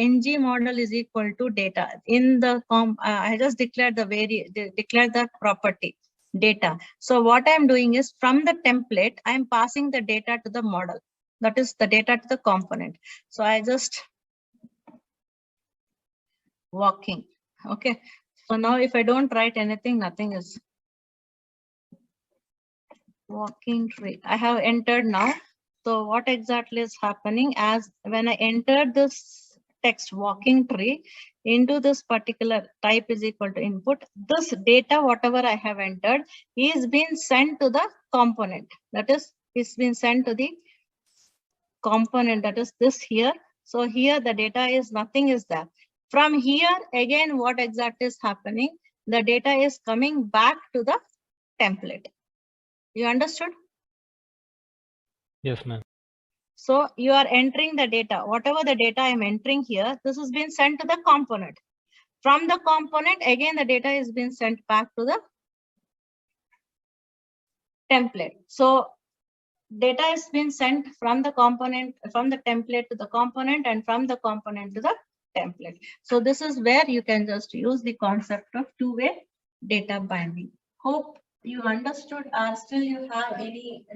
ngModel is equal to data. In the I just declared the property data. So what I'm doing is from the template, I'm passing the data to the model. That is the data to the component. So I just walking. Okay. So now if I don't write anything, nothing is walking tree. I have entered now. So what exactly is happening as when I entered this text walking tree into this particular type is equal to input, this data, whatever I have entered, is being sent to the component. That is, it's been sent to the component, that is this here. So here the data is nothing is there. From here, again, what exactly is happening? The data is coming back to the template. You understood? Yes, ma'am. So you are entering the data, whatever the data I'm entering here, this has been sent to the component. From the component, again, the data is being sent back to the template. So data has been sent from the component, from the template to the component, and from the component to the template. So this is where you can just use the concept of two-way data binding. Hope you understood, or still you have any